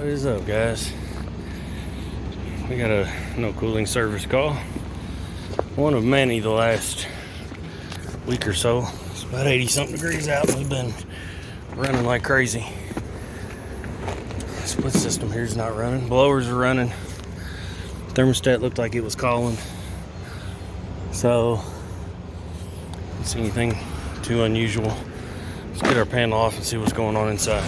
What is up, guys? We got a no cooling service call. One of many the last week or so. It's about 80 something degrees out and we've been running like crazy. Split system here is not running. Blowers are running. Thermostat looked like it was calling. So, don't see anything too unusual. Let's get our panel off and see what's going on inside.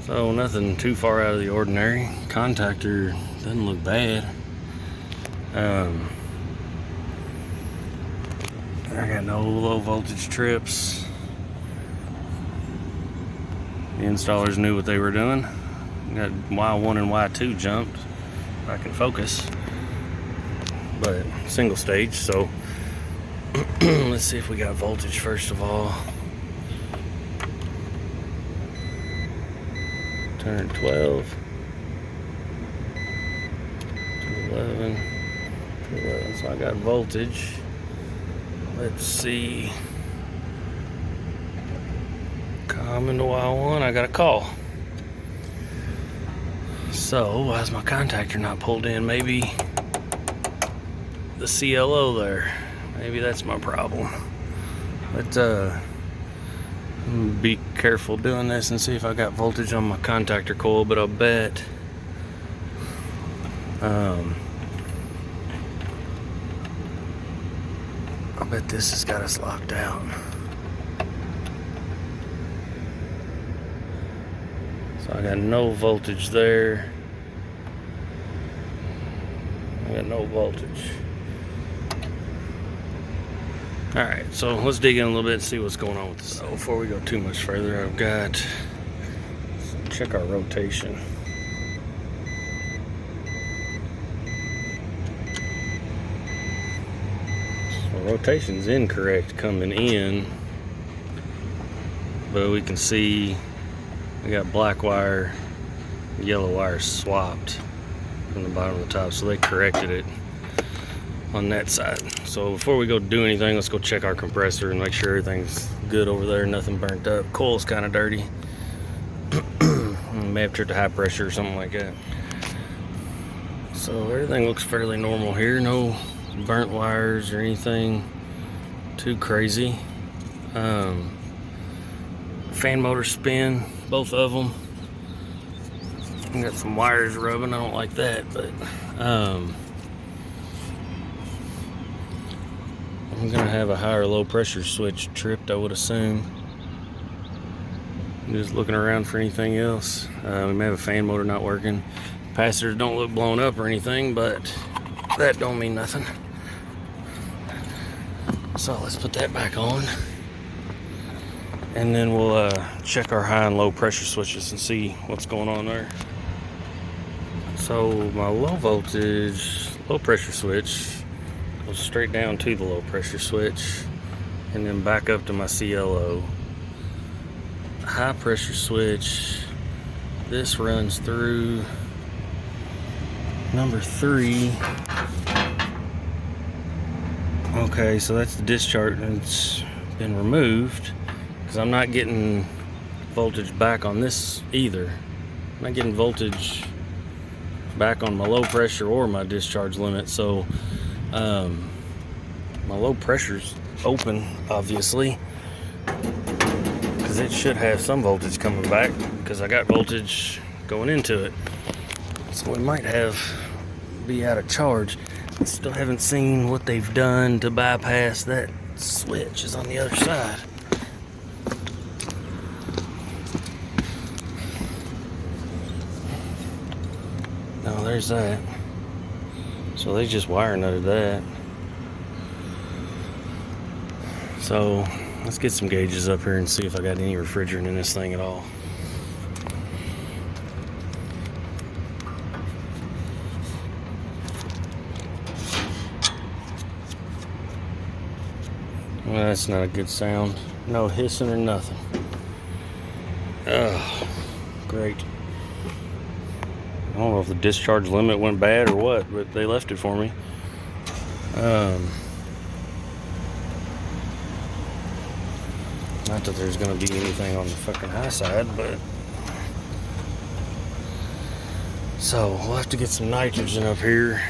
So nothing too far out of the ordinary. Contactor doesn't look bad. I got no low voltage trips. The installers knew what they were doing. Got Y1 and Y2 jumped back in focus, but single stage. So let's see if we got voltage first of all. Turn 12 to 11 to 11. So I got voltage. Let's see. Come into Y1. I got a call. So why is my contactor not pulled in? Maybe the CLO there. Maybe that's my problem. But I'm gonna be careful doing this and see if I got voltage on my contactor coil, but I'll bet this has got us locked out. So I got no voltage there. I got no voltage. Alright, so let's dig in a little bit and see what's going on with this. So before we go too much further, I've got, check our rotation. So rotation's incorrect coming in, but we can see we got black wire, yellow wire swapped from the bottom to the top, so they corrected it on that side. So before we go do anything, let's go check our compressor and make sure everything's good over there, nothing burnt up. Coil's kind of dirty. May have tripped to high pressure or something like that. So everything looks fairly normal here. No burnt wires or anything too crazy. Fan motor spin, both of them. Got some wires rubbing, I don't like that, but I'm gonna have a high or low pressure switch tripped, I would assume. I'm just looking around for anything else. We may have a fan motor not working. Capacitors don't look blown up or anything, but that don't mean nothing. So let's put that back on. And then we'll check our high and low pressure switches and see what's going on there. So my low voltage, low pressure switch goes straight down to the low pressure switch and then back up to my CLO. High pressure switch, this runs through number 3. Okay, so that's the discharge, and it's been removed because I'm not getting voltage back on this either. I'm not getting voltage back on my low pressure or my discharge limit. So my low pressure's open, obviously, because it should have some voltage coming back because I got voltage going into it. So we might be out of charge. I still haven't seen what they've done to bypass that switch. Is on the other side. No, there's that. So they just wire nutted that. So let's get some gauges up here and see if I got any refrigerant in this thing at all. Well, that's not a good sound. No hissing or nothing. Oh, great. I don't know if the discharge limit went bad or what, but they left it for me. Not that there's gonna be anything on the fucking high side, but so we'll have to get some nitrogen up here.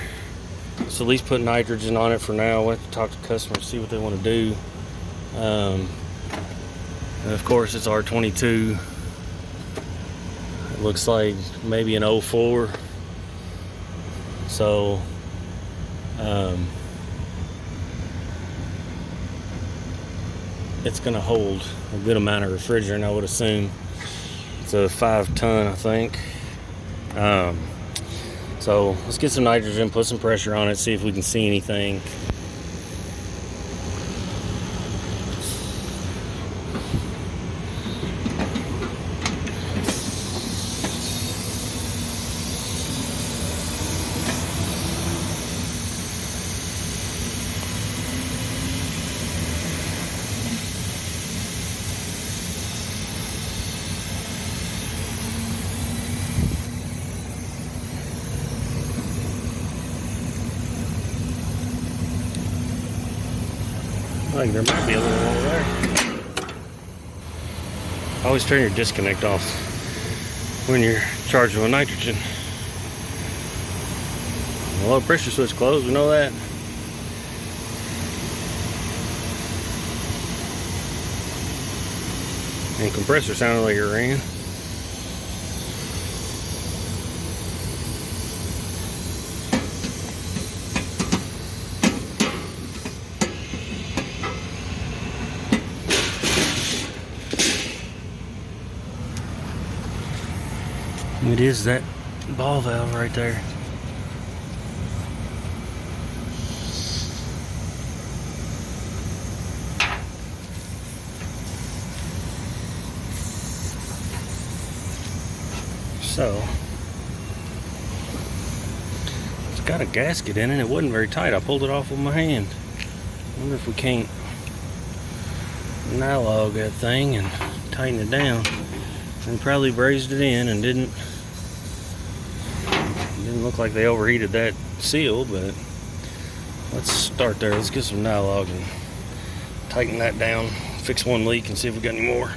So at least put nitrogen on it for now. We'll have to talk to customers, see what they want to do. And of course it's R22. It looks like maybe an 04. So it's gonna hold a good amount of refrigerant, I would assume. It's a 5-ton, I think. So let's get some nitrogen, put some pressure on it, see if we can see anything. I think there might be a little over there. Always turn your disconnect off when you're charging with nitrogen. The low pressure switch closed, we know that. And compressor sounded like it ran. It is that ball valve right there. So, it's got a gasket in it. It wasn't very tight. I pulled it off with my hand. I wonder if we can't nylog that thing and tighten it down. And probably brazed it in and didn't look like they overheated that seal, but let's start there. Let's get some nylog and tighten that down, fix one leak and see if we got any more.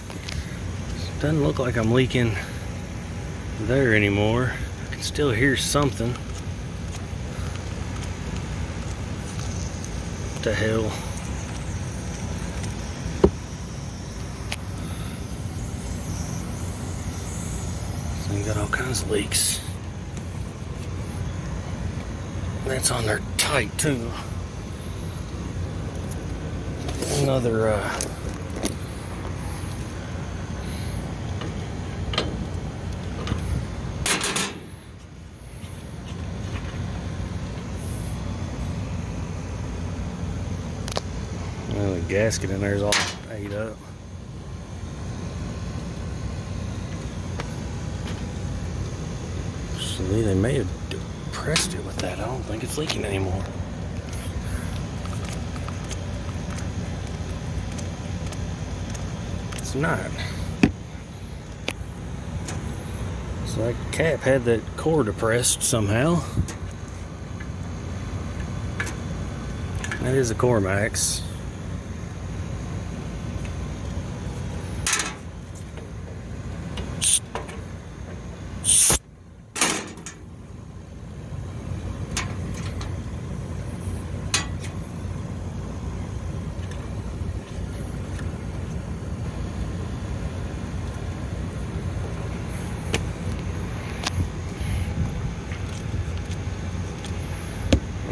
Doesn't look like I'm leaking there anymore. I can still hear something. What the hell? This thing got all kinds of leaks. That's on there tight too. Another well, the gasket in there is all ate up. So they may have pressed it with that. I don't think it's leaking anymore. It's not. So that cap had that core depressed somehow. That is a core max.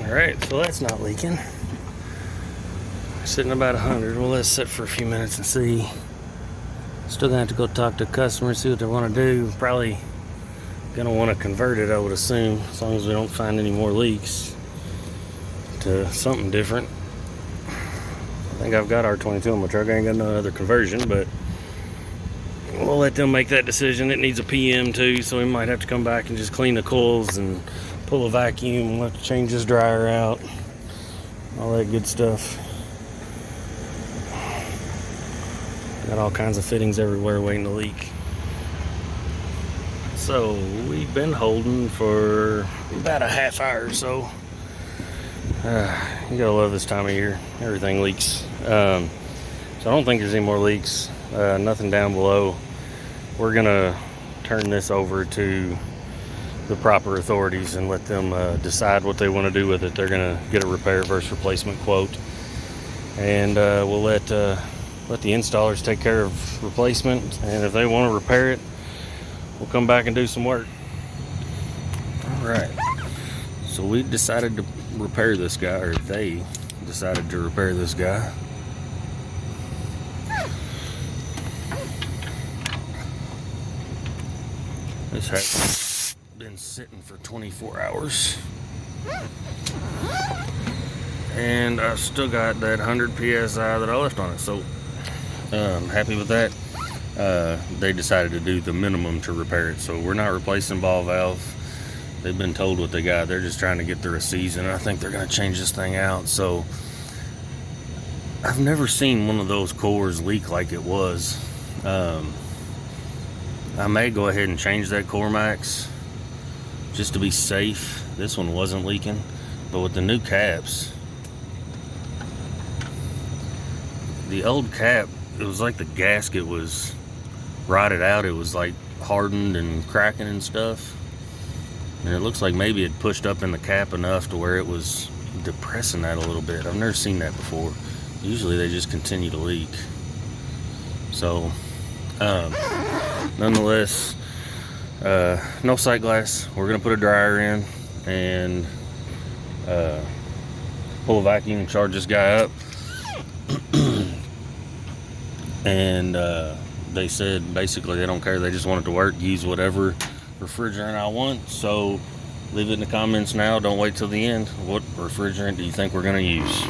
Alright, so that's not leaking. Sitting about 100. Well, let's sit for a few minutes and see. Still gonna have to go talk to customers, see what they want to do. Probably gonna want to convert it, I would assume, as long as we don't find any more leaks, to something different. I think I've got R22 on my truck. I ain't got no other conversion, but we'll let them make that decision. It needs a PM too, so we might have to come back and just clean the coils and pull a vacuum. We'll have to change this dryer out, all that good stuff. Got all kinds of fittings everywhere waiting to leak. So we've been holding for about a half hour or so. You gotta love this time of year. Everything leaks. So I don't think there's any more leaks. Nothing down below. We're gonna turn this over to the proper authorities and let them decide what they want to do with it. They're gonna get a repair versus replacement quote, and we'll let the installers take care of replacement. And if they want to repair it, we'll come back and do some work. All right. So we decided to repair this guy, or they decided to repair this guy. This has been sitting for 24 hours. And I've still got that 100 PSI that I left on it. So I'm happy with that. They decided to do the minimum to repair it. So we're not replacing ball valve. They've been told what they got. They're just trying to get through a season. I think they're going to change this thing out. So I've never seen one of those cores leak like it was. I may go ahead and change that core max just to be safe. This one wasn't leaking, but with the new caps, the old cap, it was like the gasket was rotted out. It was like hardened and cracking and stuff. And it looks like maybe it pushed up in the cap enough to where it was depressing that a little bit. I've never seen that before. Usually they just continue to leak. So, nonetheless, no sight glass. We're gonna put a dryer in and pull a vacuum and charge this guy up. And they said basically they don't care. They just want it to work. Use whatever refrigerant I want. So leave it in the comments now. Don't wait till the end. What refrigerant do you think we're gonna use?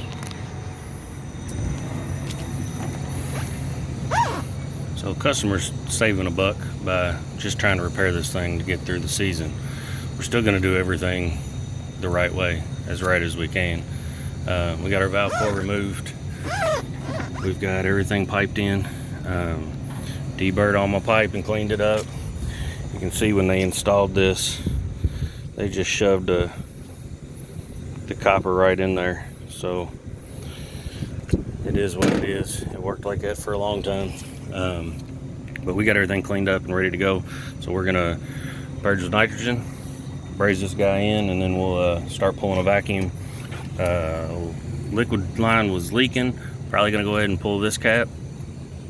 So customers saving a buck by just trying to repair this thing to get through the season. We're still gonna do everything the right way, as right as we can. We got our valve core removed. We've got everything piped in. Deburred all my pipe and cleaned it up. You can see when they installed this, they just shoved the copper right in there. So it is what it is. It worked like that for a long time. But we got everything cleaned up and ready to go. So we're gonna purge with nitrogen, braze this guy in, and then we'll start pulling a vacuum. Liquid line was leaking. Probably gonna go ahead and pull this cap.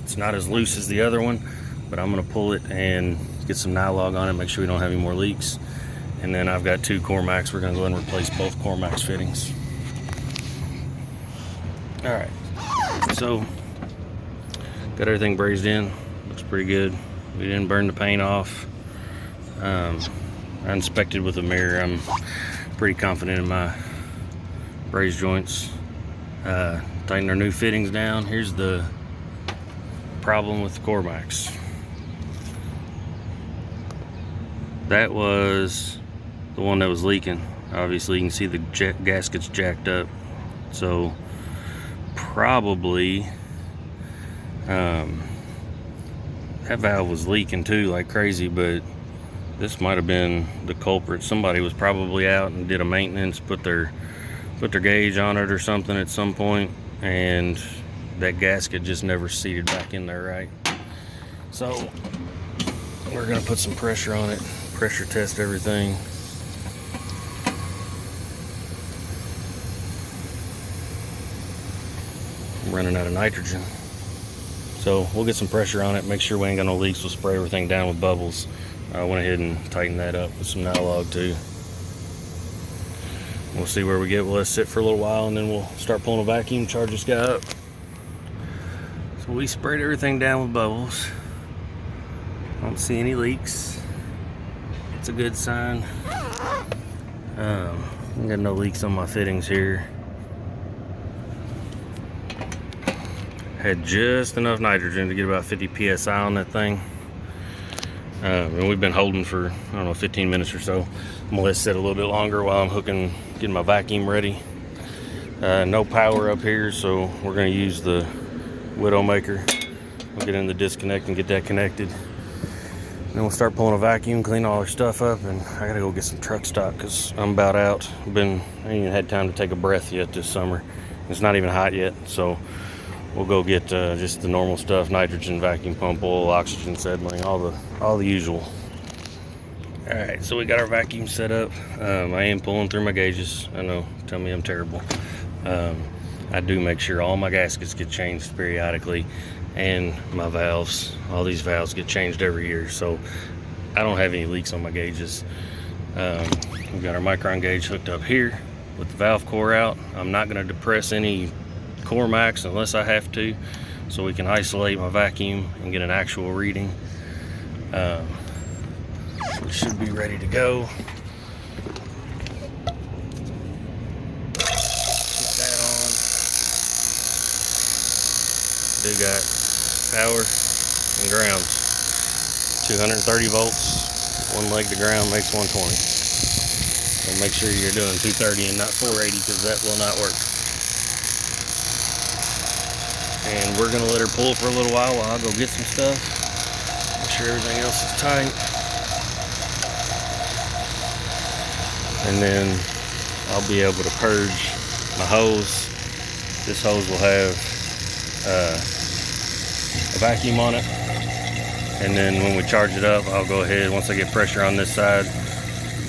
It's not as loose as the other one, but I'm gonna pull it and get some nylog on it, make sure we don't have any more leaks. And then I've got 2 core max. We're gonna go ahead and replace both core max fittings. All right, so got everything brazed in. Looks pretty good. We didn't burn the paint off. I inspected with a mirror. I'm pretty confident in my braze joints. Tighten our new fittings down. Here's the problem with the core max. That was the one that was leaking. Obviously you can see the gasket's jacked up. So probably that valve was leaking too like crazy, but this might have been the culprit. Somebody was probably out and did a maintenance, put their gauge on it or something at some point, and that gasket just never seated back in there right. So we're gonna put some pressure on it, pressure test everything. I'm running out of nitrogen. So we'll get some pressure on it, make sure we ain't got no leaks. We'll spray everything down with bubbles. I went ahead and tightened that up with some nylog too. We'll see where we get. We'll let it sit for a little while, and then we'll start pulling a vacuum, charge this guy up. So we sprayed everything down with bubbles. Don't see any leaks. It's a good sign. I got no leaks on my fittings here. Had just enough nitrogen to get about 50 PSI on that thing. And we've been holding for, I don't know, 15 minutes or so. I'm gonna let it sit a little bit longer while I'm getting my vacuum ready. No power up here, so we're gonna use the Widowmaker. We'll get in the disconnect and get that connected. then we'll start pulling a vacuum, clean all our stuff up, and I gotta go get some truck stock because I'm about out. I ain't even had time to take a breath yet this summer. It's not even hot yet, so we'll go get just the normal stuff: nitrogen, vacuum pump oil, oxygen settling, all the usual. All right, so we got our vacuum set up. I am pulling through my gauges. I know, tell me I'm terrible. I do make sure all my gaskets get changed periodically, and my valves. All these valves get changed every year, so I don't have any leaks on my gauges. We've got our micron gauge hooked up here with the valve core out. I'm not going to depress any core max unless I have to, so we can isolate my vacuum and get an actual reading. We should be ready to go. Put that on. Do got power and ground. 230 volts, one leg to ground makes 120. So make sure you're doing 230 and not 480, because that will not work. And we're gonna let her pull for a little while I go get some stuff. Make sure everything else is tight. And then I'll be able to purge my hose. This hose will have a vacuum on it. And then when we charge it up, I'll go ahead, once I get pressure on this side,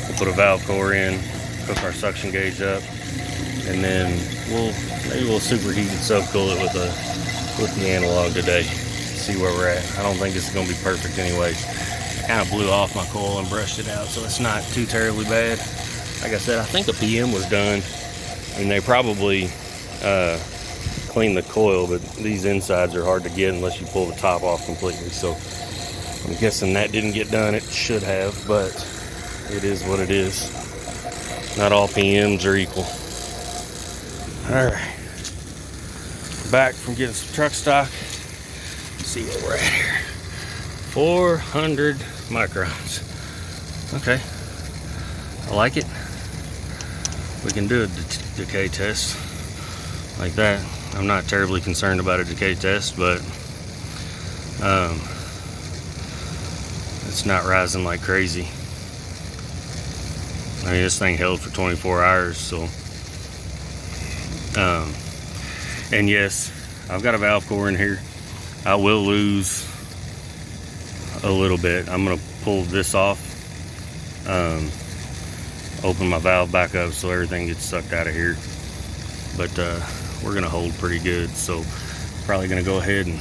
we'll put a valve core in, hook our suction gauge up, and then maybe we'll superheat and subcool it with the analog today. See where we're at. I don't think it's gonna be perfect anyways. I kind of blew off my coil and brushed it out, so it's not too terribly bad. Like I said, I think a PM was done, and they probably cleaned the coil, but these insides are hard to get unless you pull the top off completely. So I'm guessing that didn't get done. It should have, but it is what it is. Not all PMs are equal. All right, back from getting some truck stock. Let's see where we're at here. 400 microns. Okay, I like it. We can do a decay test like that. I'm not terribly concerned about a decay test, but it's not rising like crazy. I mean, this thing held for 24 hours, so. And yes, I've got a valve core in here. I will lose a little bit. I'm gonna pull this off, open my valve back up so everything gets sucked out of here. But we're gonna hold pretty good, so probably gonna go ahead and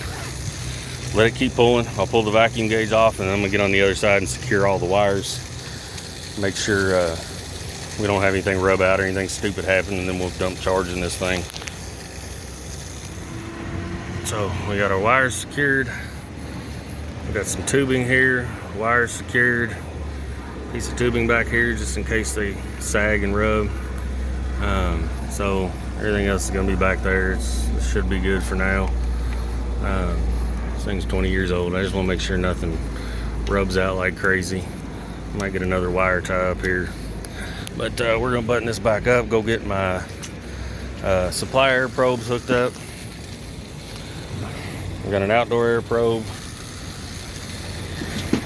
let it keep pulling. I'll pull the vacuum gauge off, and I'm gonna get on the other side and secure all the wires. Make sure we don't have anything rub out or anything stupid happen, and then we'll dump charge in this thing. So we got our wires secured. We got some tubing here, wires secured. Piece of tubing back here just in case they sag and rub. So everything else is gonna be back there. It should be good for now. This thing's 20 years old. I just wanna make sure nothing rubs out like crazy. Might get another wire tie up here. But we're gonna button this back up, go get my supply air probes hooked up. We got an outdoor air probe,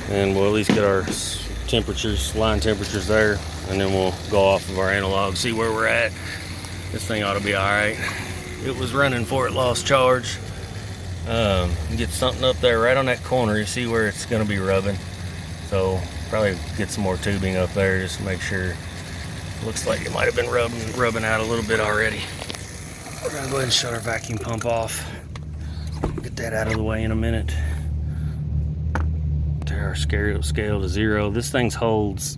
and we'll at least get our temperatures, line temperatures there, and then we'll go off of our analog, see where we're at. This thing ought to be all right. It was running before it lost charge. Get something up there right on that corner. You see where it's gonna be rubbing. So probably get some more tubing up there just to make sure. Looks like it might have been rubbing out a little bit already. We're gonna go ahead and shut our vacuum pump off. Get that out of the way in a minute. Tear our scale to 0. This thing holds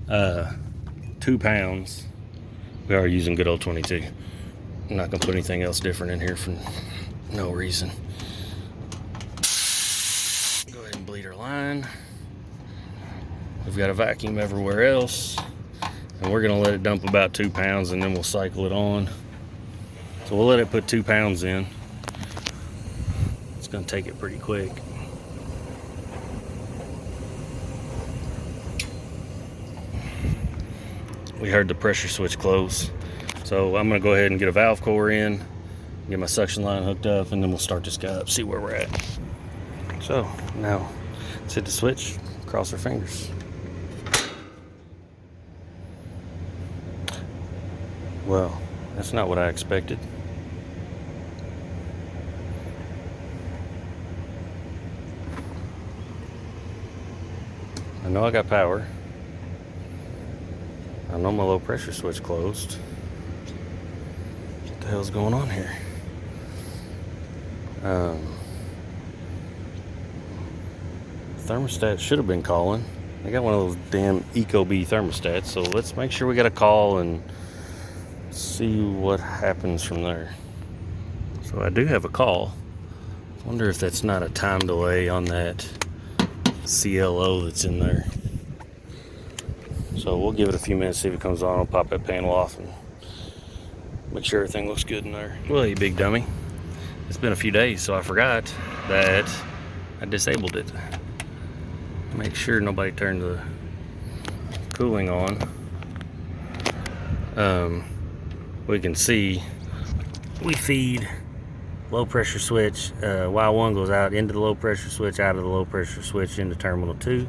2 pounds. We are using good old 22. I'm not gonna put anything else different in here for no reason. Go ahead and bleed our line. We've got a vacuum everywhere else, and we're gonna let it dump about 2 pounds, and then we'll cycle it on. So we'll let it put 2 pounds in. It's gonna take it pretty quick. We heard the pressure switch close. So I'm gonna go ahead and get a valve core in, get my suction line hooked up, and then we'll start this guy up, see where we're at. So now let's hit the switch, Cross our fingers. Well, that's not what I expected. I know I got power. I know my low pressure switch closed. What the hell's going on here? Thermostat should have been calling. I got one of those damn Ecobee thermostats, so let's make sure we got a call and see what happens from there. So I do have a call. Wonder if that's not a time delay on that CLO that's in there. So we'll give it a few minutes, see if it comes on. I'll pop that panel off and make sure everything looks good in there. Well, you big dummy. It's been a few days, so I forgot that I disabled it. Make sure nobody turned the cooling on. We can see we feed low pressure switch. Y1 goes out into the low pressure switch, out of the low pressure switch into terminal 2,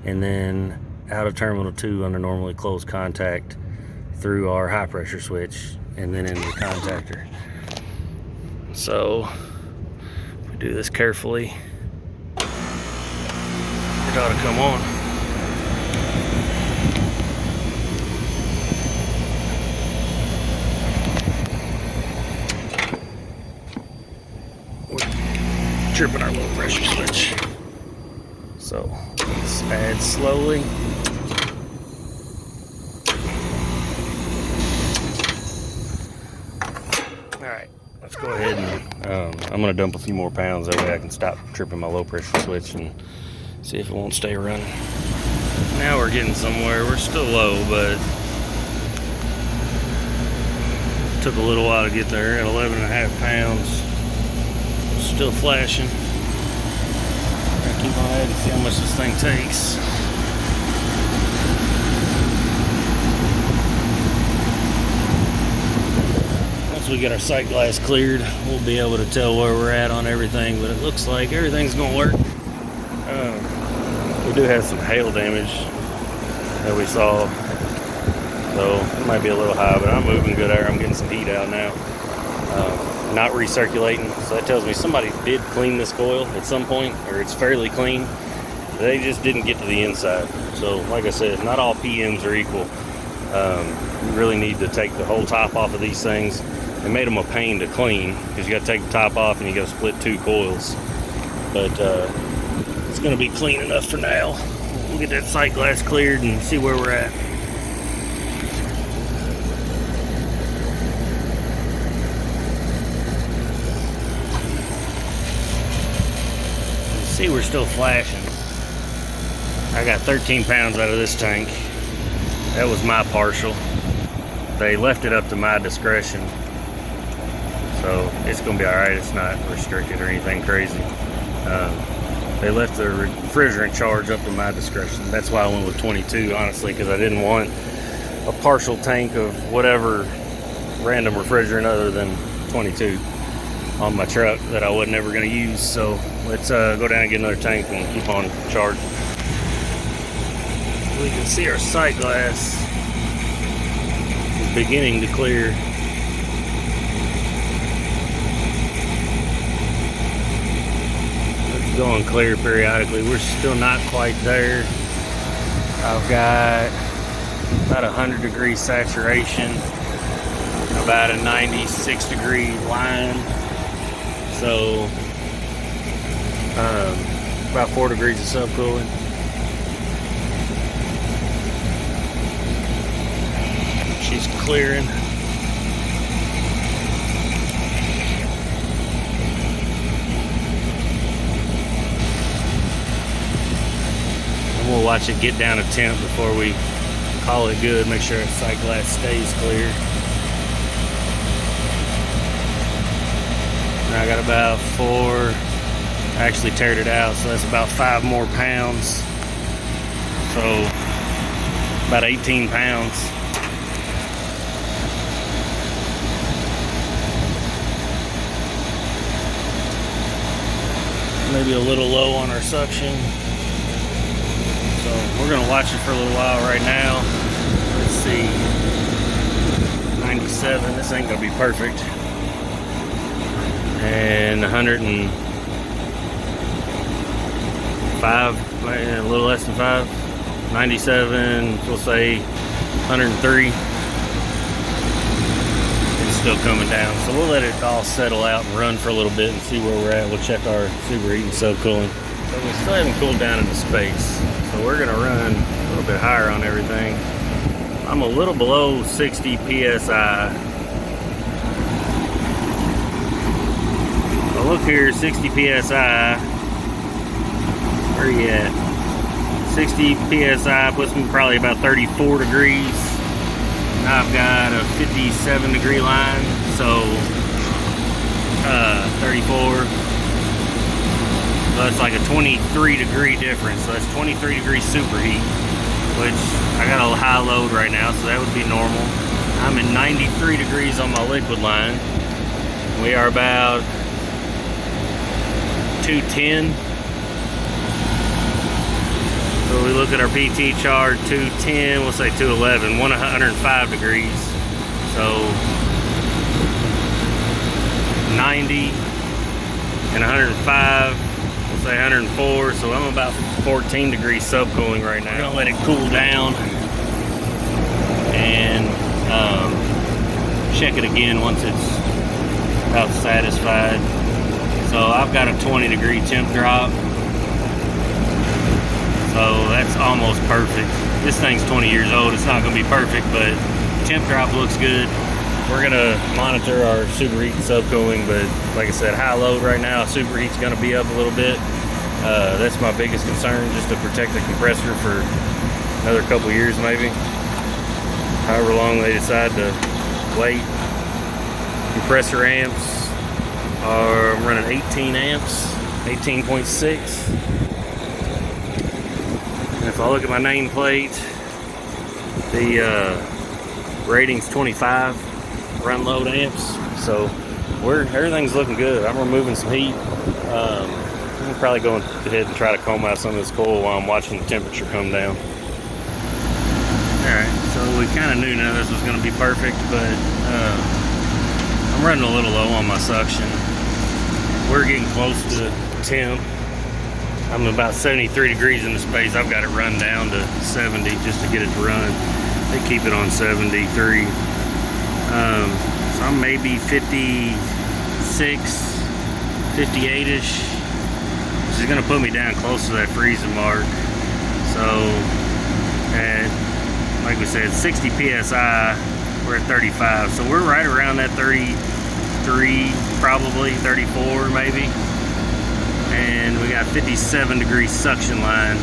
and then out of terminal 2 under normally closed contact through our high pressure switch, and then into the contactor. So if we do this carefully, it ought to come on. We're tripping our low pressure switch. So let's add slowly. Alright, let's go ahead and I'm going to dump a few more pounds, that way I can stop tripping my low pressure switch and see if it won't stay running. Now we're getting somewhere. We're still low, but it took a little while to get there at 11.5 pounds. Still flashing. Gotta keep on ahead and see how much this thing takes. Once we get our sight glass cleared, we'll be able to tell where we're at on everything, but it looks like everything's gonna work. We do have some hail damage that we saw, so it might be a little high, but I'm moving good air. I'm getting some heat out now. Not recirculating, so that tells me somebody did clean this coil at some point, or it's fairly clean. They just didn't get to the inside. So like I said, not all PMs are equal. You really need to take the whole top off of these things. They made them a pain to clean because you got to take the top off and you got to split 2 coils, but it's going to be clean enough for now. We'll get that sight glass cleared and see where we're at. See, we're still flashing. I got 13 pounds out of this tank. That was my partial. They left it up to my discretion, so it's gonna be all right. It's not restricted or anything crazy. They left the refrigerant charge up to my discretion. That's why I went with 22, honestly, because I didn't want a partial tank of whatever random refrigerant other than 22 on my truck that I wasn't ever going to use. So let's go down and get another tank and keep on charging. We can see our sight glass is beginning to clear. It's going clear periodically. We're still not quite there. I've got about 100 degrees saturation, about a 96 degree line. So about 4 degrees of subcooling. She's clearing. And we'll watch it get down to temp before we call it good. Make sure its sight glass stays clear. I got about 4, I actually teared it out, so that's about 5 more pounds. So about 18 pounds. Maybe a little low on our suction. we're gonna watch it for a little while right now. Let's see, 97. This ain't gonna be perfect. And 105, a little less than 5. 97. We'll say 103. Still coming down, so we'll let it all settle out and run for a little bit and see where we're at. We'll check our superheat and subcooling. So we still haven't cooled down into space, so we're gonna run a little bit higher on everything. I'm a little below 60 psi. So look here, 60 psi. Where are you at? 60 psi puts me probably about 34 degrees. I've got a 57 degree line, so 34. So that's like a 23 degree difference. So that's 23 degree superheat, which I got a high load right now, so that would be normal. I'm at 93 degrees on my liquid line. We are about 210. So we look at our PT chart, 210, we'll say 211, 105 degrees. So 90 and 105, we'll say 104. So I'm about 14 degrees subcooling right now. We're gonna let it cool down and check it again once it's about satisfied. So I've got a 20 degree temp drop. So that's almost perfect. This thing's 20 years old. It's not gonna be perfect, but temp drop looks good. We're gonna monitor our superheat and subcooling, but like I said, high load right now. Superheat's gonna be up a little bit. That's my biggest concern, just to protect the compressor for another couple years maybe. However long they decide to wait. Compressor amps are running 18 amps, 18.6. If I look at my nameplate, the rating's 25 run load amps, so everything's looking good. I'm removing some heat. I'm probably going ahead and try to comb out some of this coil while I'm watching the temperature come down. Alright, so we kind of knew none of this was going to be perfect, but I'm running a little low on my suction. We're getting close to temp. I'm about 73 degrees in the space. I've got it run down to 70 just to get it to run. They keep it on 73. So I'm maybe 56, 58-ish. Which is gonna put me down close to that freezing mark. So, like we said, 60 PSI, we're at 35. So we're right around that 33, probably 34 maybe. And we got 57 degree suction line.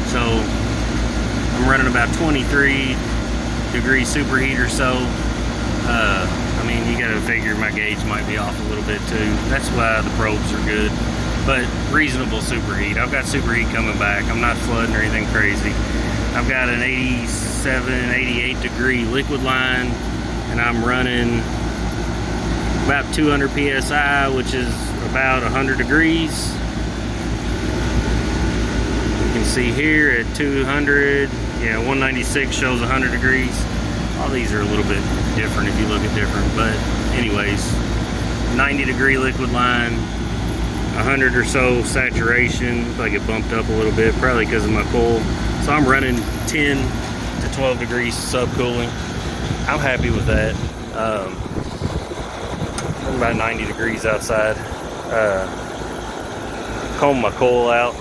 So I'm running about 23 degree superheat or so. I mean, you gotta figure my gauge might be off a little bit too. That's why the probes are good, but reasonable superheat. I've got superheat coming back. I'm not flooding or anything crazy. I've got an 87, 88 degree liquid line, and I'm running about 200 PSI, which is about 100 degrees. You can see here at 200, yeah, 196 shows 100 degrees. All these are a little bit different if you look at different, but anyways, 90 degree liquid line, 100 or so saturation. Like it bumped up a little bit, probably because of my coil. So I'm running 10 to 12 degrees subcooling. I'm happy with that. I'm about 90 degrees outside. Combed my coil out.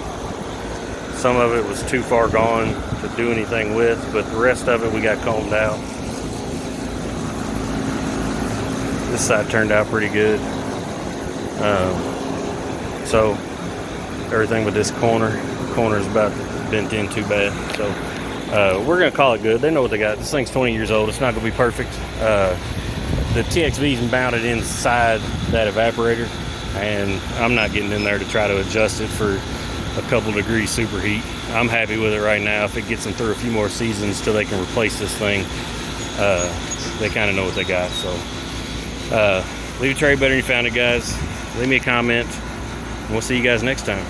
Some of it was too far gone to do anything with, but the rest of it we got combed out. This side turned out pretty good. So everything with this corner's about bent in too bad. So we're gonna call it good. They know what they got. This thing's 20 years old. It's not gonna be perfect. The TXV is mounted inside that evaporator, and I'm not getting in there to try to adjust it for a couple degrees superheat. I'm happy with it right now. If it gets them through a few more seasons till they can replace this thing, they kind of know what they got. So leave a trade better than you found it, guys. Leave me a comment, and we'll see you guys next time.